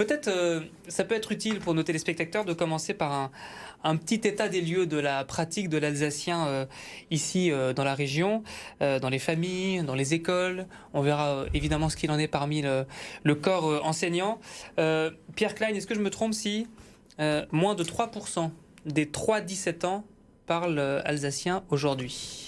Peut-être ça peut être utile pour nos téléspectateurs de commencer par un petit état des lieux de la pratique de l'alsacien ici dans la région, dans les familles, dans les écoles. On verra évidemment ce qu'il en est parmi le corps enseignant. Pierre Klein, est-ce que je me trompe si moins de 3% des 3-17 ans parlent alsacien aujourd'hui?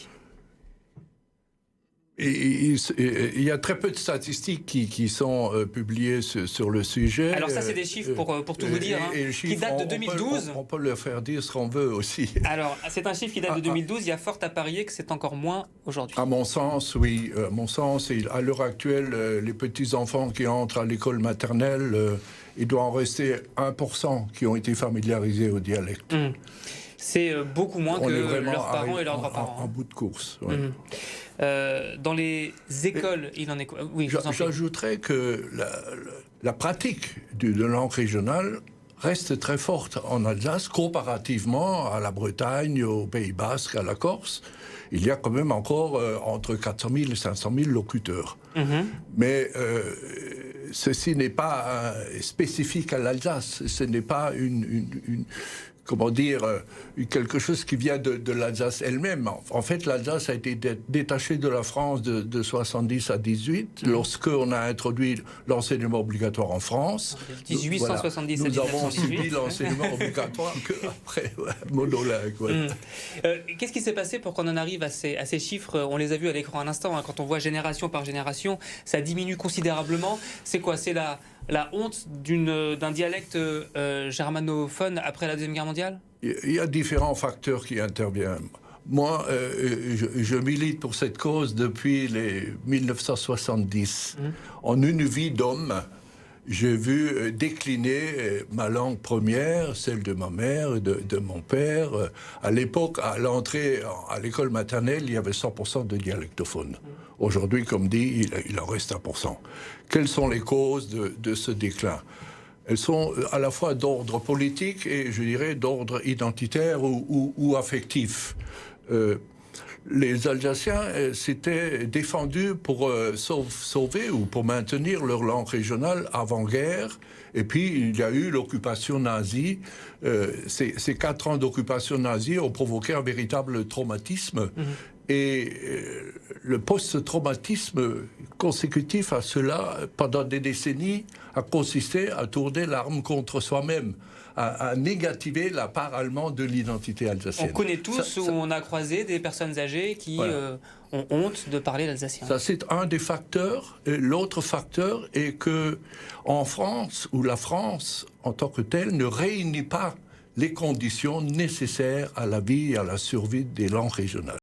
Il y a très peu de statistiques qui sont publiées sur le sujet. Alors ça, c'est des chiffres pour tout vous dire, qui datent de 2012. On peut leur faire dire ce qu'on veut aussi. Alors, c'est un chiffre qui date de 2012. Il y a fort à parier que c'est encore moins aujourd'hui. À mon sens, oui. À mon sens, à l'heure actuelle, les petits-enfants qui entrent à l'école maternelle, il doit en rester 1% qui ont été familiarisés au dialecte. C'est beaucoup moins que leurs parents et leurs grands-parents. En bout de course, oui. Dans les écoles, il en est quoi? Oui, j'ajouterais que la pratique de langue régionale reste très forte en Alsace, comparativement à la Bretagne, au Pays Basque, à la Corse. Il y a quand même encore entre 400 000 et 500 000 locuteurs. Mais ceci n'est pas spécifique à l'Alsace. Ce n'est pas comment dire, quelque chose qui vient de l'Alsace elle-même. En fait, l'Alsace a été détachée de la France de 70 à 18, lorsqu'on a introduit l'enseignement obligatoire en France. 1870 voilà. à 1918. Nous avons subi l'enseignement obligatoire qu'après, monolingue. Qu'est-ce qui s'est passé pour qu'on en arrive à ces chiffres? On les a vus à l'écran à l'instant. Quand on voit génération par génération, ça diminue considérablement. C'est quoi? C'est la honte d'un dialecte germanophone après la Deuxième Guerre mondiale? Il y a différents facteurs qui interviennent. Moi, je milite pour cette cause depuis les 1970. En une vie d'homme, j'ai vu décliner ma langue première, celle de ma mère, de mon père. À l'époque, à l'entrée à l'école maternelle, il y avait 100% de dialectophones. Aujourd'hui, comme dit, il en reste 1%. Quelles sont les causes de ce déclin? Elles sont à la fois d'ordre politique et, je dirais, d'ordre identitaire ou affectif. Les Alsaciens s'étaient défendus pour sauver ou pour maintenir leur langue régionale avant-guerre. Et puis, il y a eu l'occupation nazie. Ces 4 ans d'occupation nazie ont provoqué un véritable traumatisme. Et le post-traumatisme consécutif à cela, pendant des décennies, a consisté à tourner l'arme contre soi-même, à négativer la part allemande de l'identité alsacienne. On connaît tous où on a croisé des personnes âgées qui ont honte de parler l'alsacien. Ça, c'est un des facteurs. L'autre facteur est que en France, où la France, en tant que telle, ne réunit pas les conditions nécessaires à la vie et à la survie des langues régionales.